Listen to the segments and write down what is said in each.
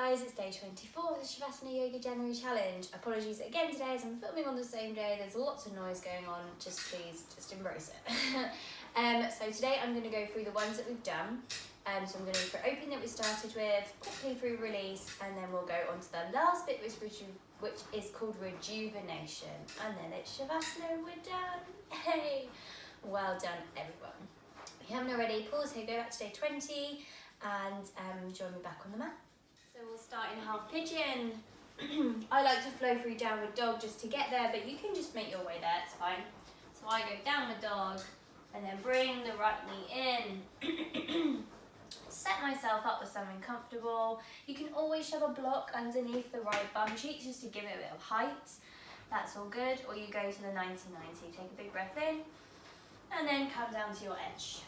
guys, it's day 24 of the Savasannahyoga January Challenge. Apologies again today as I'm filming on the same day. There's lots of noise going on, just please, just embrace it. So today I'm going to go through the ones that we've done. So I'm going to go for open that we started with, quickly through release, and then we'll go on to the last bit which is called Rejuvenation. And then it's Shavasana, we're done. Hey! Well done everyone. If you haven't already, pause here, go back to day 20 and join me back on the mat. So we'll start in half pigeon. I like to flow through downward dog just to get there, but you can just make your way there, it's fine. So I go downward dog and then bring the right knee in. Set myself up with something comfortable. You can always shove a block underneath the right bum cheek just to give it a bit of height. That's all good. Or you go to the 90-90. Take a big breath in and then come down to your edge.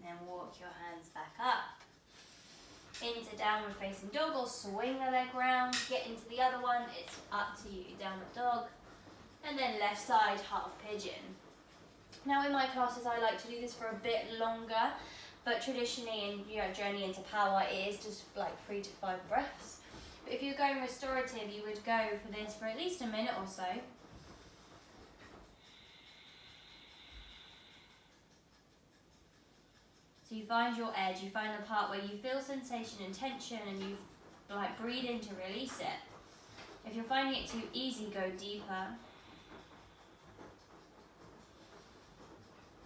And walk your hands back up into downward facing dog, or swing the leg round, get into the other one, it's up to you. Downward dog, and then left side half pigeon. Now in my classes I like to do this for a bit longer, but traditionally in Journey into Power it is just like 3 to 5 breaths. But if you're going restorative, you would go for this for at least a minute or so. So you find your edge, you find the part where you feel sensation and tension and you like breathe in to release it. If you're finding it too easy, go deeper.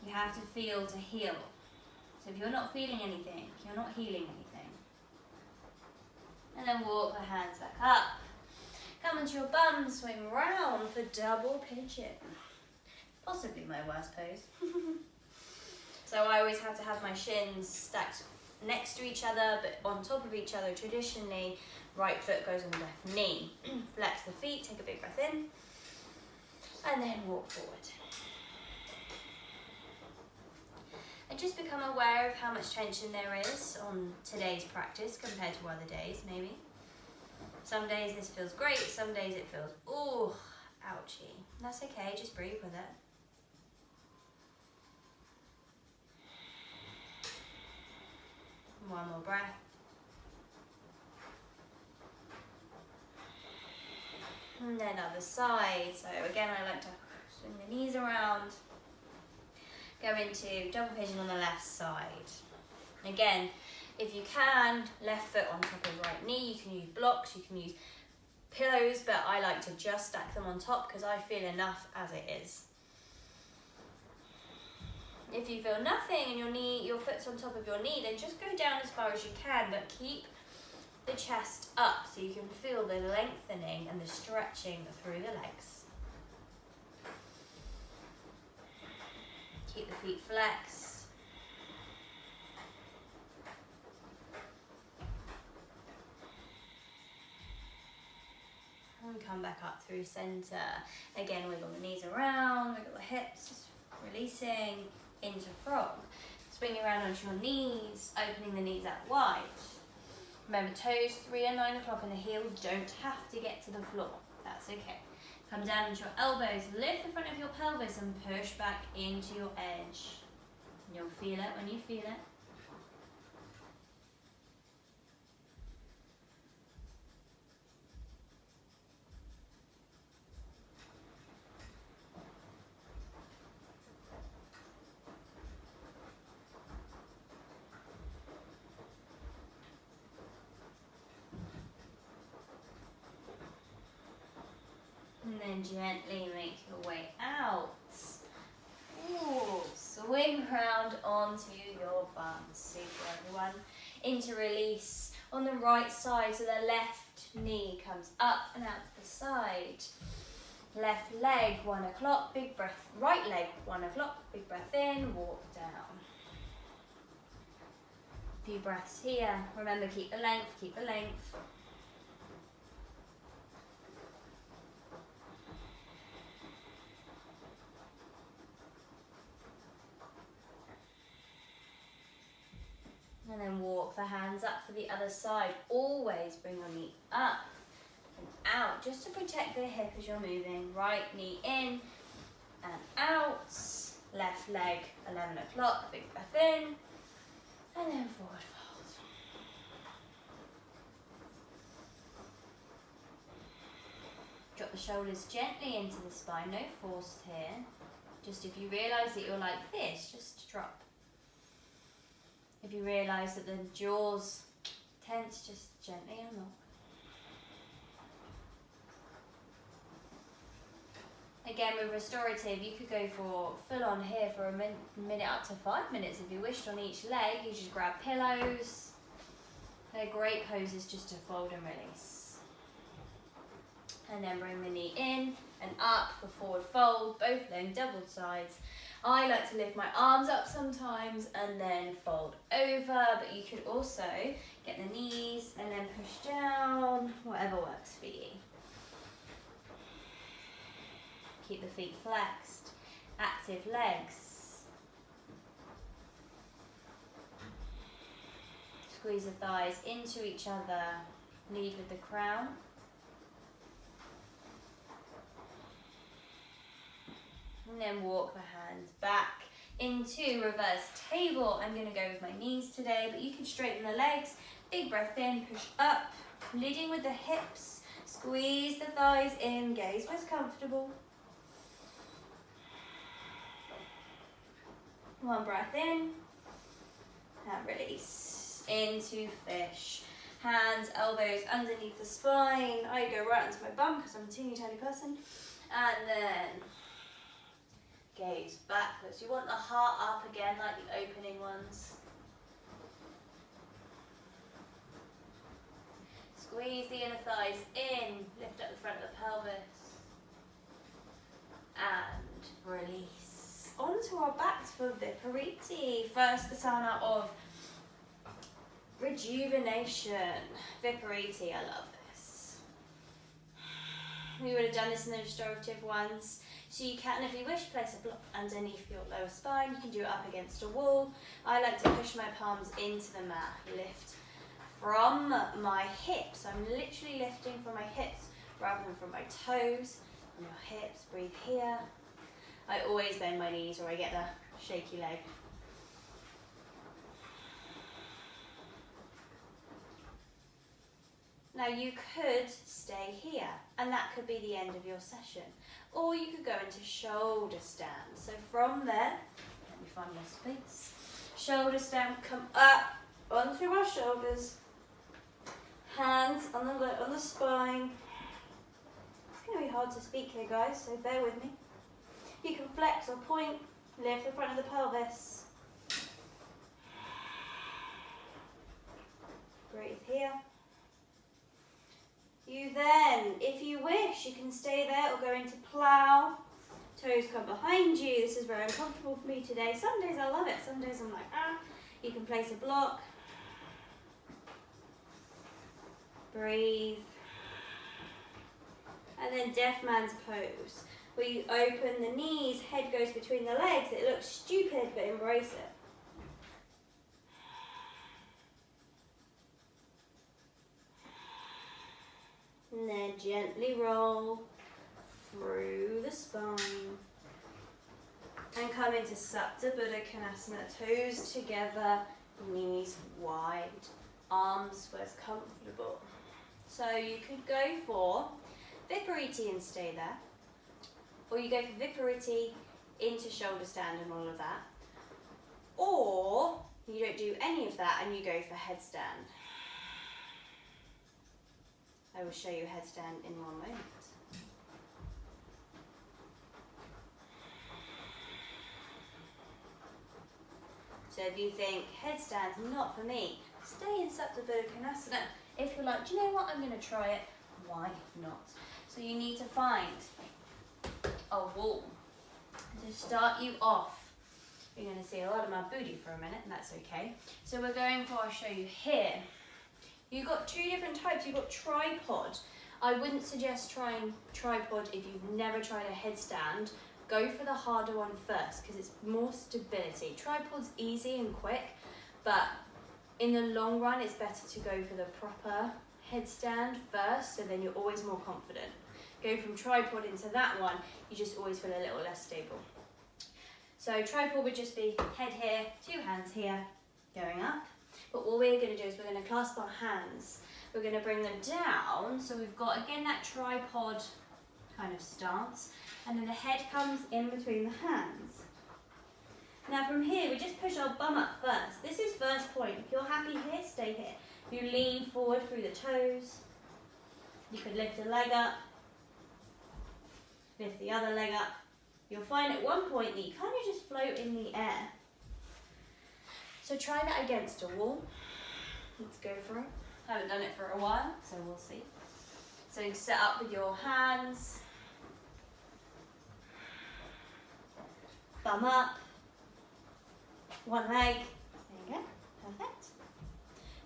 You have to feel to heal. So if you're not feeling anything, you're not healing anything. And then walk the hands back up. Come onto your bum, swing round for double pigeon. Possibly my worst pose. So I always have to have my shins stacked next to each other, but on top of each other. Traditionally, right foot goes on the left knee. Flex the feet, take a big breath in, and then walk forward. And just become aware of how much tension there is on today's practice compared to other days, maybe. Some days this feels great, some days it feels, ooh, ouchy. That's okay, just breathe with it. One more breath. And then other side. So again, I like to swing the knees around. Go into double pigeon on the left side. Again, if you can, left foot on top of right knee. You can use blocks, you can use pillows, but I like to just stack them on top because I feel enough as it is. If you feel nothing and your foot's on top of your knee, then just go down as far as you can, but keep the chest up so you can feel the lengthening and the stretching through the legs. Keep the feet flexed. And come back up through center. Again, wiggle the knees around, wiggle the hips, just releasing. Into frog. Swing around onto your knees, opening the knees out wide. Remember, toes 3 and 9 o'clock and the heels don't have to get to the floor. That's okay. Come down into your elbows, lift the front of your pelvis and push back into your edge. And you'll feel it when you feel it. And then gently make your way out. Ooh, swing round onto your bum. Super, everyone. Into release on the right side, so the left knee comes up and out to the side. Left leg, 1 o'clock, big breath. Right leg, 1 o'clock, big breath in, walk down. A few breaths here. Remember, keep the length, keep the length. And then walk the hands up for the other side. Always bring your knee up and out, just to protect the hip as you're moving. Right knee in and out. Left leg, 11 o'clock, big breath in. And then forward fold. Drop the shoulders gently into the spine, no force here. Just if you realise that you're like this, just drop. If you realise that the jaws tense, just gently unlock. Again, with restorative, you could go for full on here for a minute up to 5 minutes if you wished on each leg. You just grab pillows. They're great poses just to fold and release. And then bring the knee in and up for forward fold, both leg double sides. I like to lift my arms up sometimes and then fold over, but you could also get the knees and then push down, whatever works for you. Keep the feet flexed, active legs. Squeeze the thighs into each other, lead with the crown. And then walk the hands back into reverse table. I'm going to go with my knees today, but you can straighten the legs. Big breath in, push up, leading with the hips. Squeeze the thighs in, gaze where's comfortable. One breath in and release into fish. Hands, elbows underneath the spine. I go right onto my bum because I'm a teeny tiny person. And then gaze backwards. You want the heart up again like the opening ones. Squeeze the inner thighs in. Lift up the front of the pelvis. And release. Onto our backs for Vipariti. First asana of Rejuvenation. Vipariti, I love this. We would have done this in the restorative ones. So you can, if you wish, place a block underneath your lower spine. You can do it up against a wall. I like to push my palms into the mat. Lift from my hips. I'm literally lifting from my hips rather than from my toes. From your hips, breathe here. I always bend my knees or I get the shaky leg. Now you could stay here and that could be the end of your session. Or you could go into shoulder stand. So from there, let me find my space. Shoulder stand, come up onto our shoulders. Hands on the spine. It's going to be hard to speak here, guys, so bear with me. You can flex or point, lift the front of the pelvis. Breathe here. You then, if you wish, you can stay there or go into plow. Toes come behind you. This is very uncomfortable for me today. Some days I love it, some days I'm like, ah. You can place a block. Breathe. And then deaf man's pose, where you open the knees, head goes between the legs. It looks stupid, but embrace it. And then gently roll through the spine. And come into Supta Buddha Konasana, toes together, knees wide, arms where it's comfortable. So you could go for Vipariti and stay there. Or you go for Vipariti into shoulder stand and all of that. Or you don't do any of that and you go for headstand. I will show you headstand in one moment. So if you think headstand's not for me, stay in Supta Buddha Konasana. If you're like, do you know what, I'm going to try it, why not? So you need to find a wall to start you off. You're going to see a lot of my booty for a minute, and that's okay. So we're going for, I'll show you here. You've got two different types. You've got tripod. I wouldn't suggest trying tripod if you've never tried a headstand. Go for the harder one first because it's more stability. Tripod's easy and quick, but In the long run, it's better to go for the proper headstand first, so then you're always more confident. Go from tripod into that one, you just always feel a little less stable. So tripod would just be head here, 2 hands here, going up. But what we're going to do is we're going to clasp our hands. We're going to bring them down, so we've got again that tripod kind of stance, and then the head comes in between the hands. Now from here, we just push our bum up first. This is first point. If you're happy here, stay here. You lean forward through the toes. You could lift a leg up, lift the other leg up. You'll find at one point that you kind of just float in the air. So try that against a wall. Let's go for it. I haven't done it for a while, so we'll see. So you set up with your hands. Bum up. One leg. There you go. Perfect.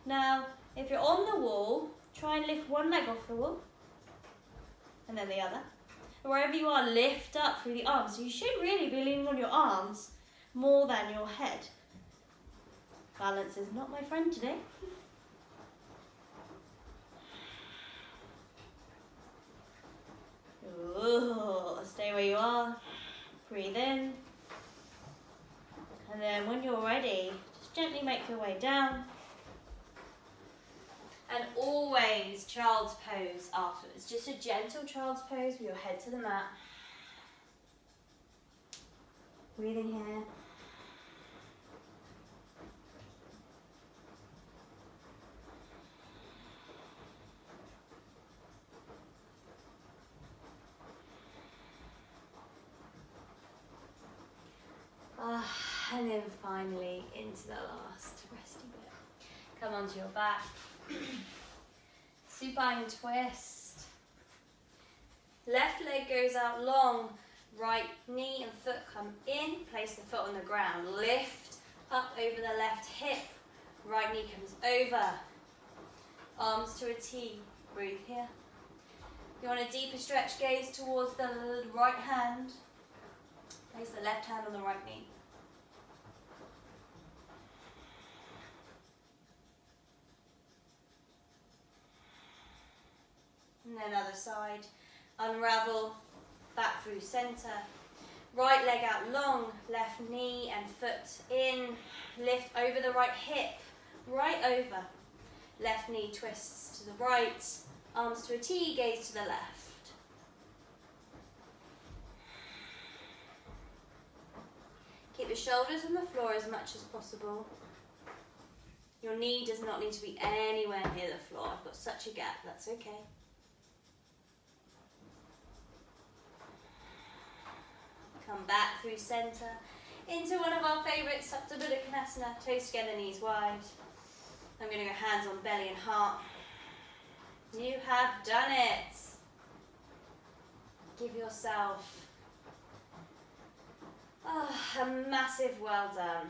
Now, if you're on the wall, try and lift one leg off the wall. And then the other. Wherever you are, lift up through the arms. So you should really be leaning on your arms more than your head. Balance is not my friend today. Ooh, stay where you are. Breathe in. And then when you're ready, just gently make your way down. And always child's pose afterwards. Just a gentle child's pose with your head to the mat. Breathing here. And then finally into the last resting bit. Come onto your back. Supine twist. Left leg goes out long. Right knee and foot come in. Place the foot on the ground. Lift up over the left hip. Right knee comes over. Arms to a T. Breathe here. If you want a deeper stretch, gaze towards the right hand. Place the left hand on the right knee. And then other side. Unravel, back through center. Right leg out long, left knee and foot in. Lift over the right hip, right over. Left knee twists to the right. Arms to a T, gaze to the left. Keep the shoulders on the floor as much as possible. Your knee does not need to be anywhere near the floor. I've got such a gap, that's okay. Come back through center into one of our favourites, Supta Baddha Konasana, toes together, knees wide. I'm going to go hands on belly and heart. You have done it. Give yourself a massive well done.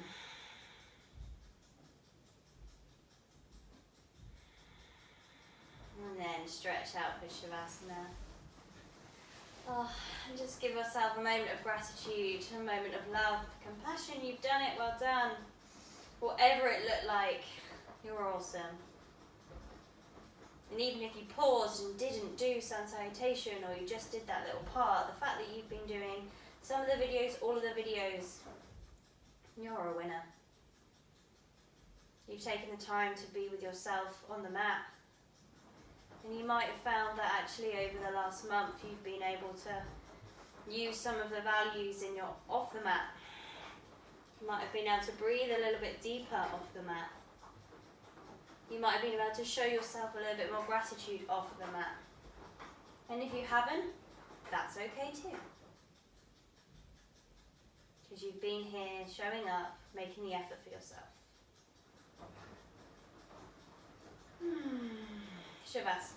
And then stretch out for Savasana. And just give yourself a moment of gratitude, a moment of love, compassion. You've done it, well done. Whatever it looked like, you're awesome. And even if you paused and didn't do sun salutation, or you just did that little part, the fact that you've been doing some of the videos, all of the videos, you're a winner. You've taken the time to be with yourself on the mat. And you might have found that actually over the last month you've been able to use some of the values in your off the mat. You might have been able to breathe a little bit deeper off the mat. You might have been able to show yourself a little bit more gratitude off the mat. And if you haven't, that's okay too. Because you've been here showing up, making the effort for yourself. Shavasana.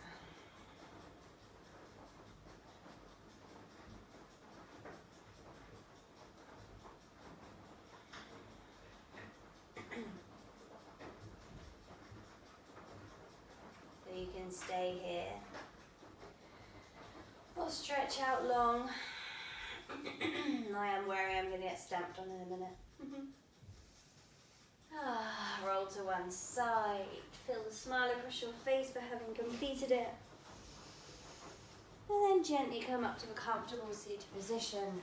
So you can stay here or stretch out long. I am wary I'm going to get stamped on in a minute. Roll to one side. Feel the smile across your face for having completed it. And then gently come up to a comfortable seated position.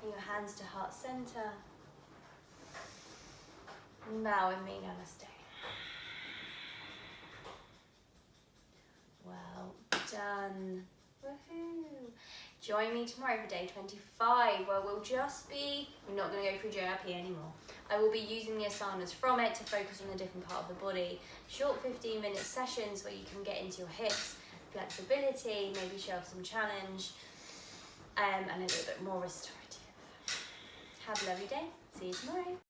Bring your hands to heart center. And bow with me, namaste. Well done. Woohoo! Join me tomorrow for day 25, where we're not going to go through JRP anymore. I will be using the asanas from it to focus on a different part of the body. Short 15-minute sessions where you can get into your hips, flexibility, maybe show off some challenge, and a little bit more restorative. Have a lovely day. See you tomorrow.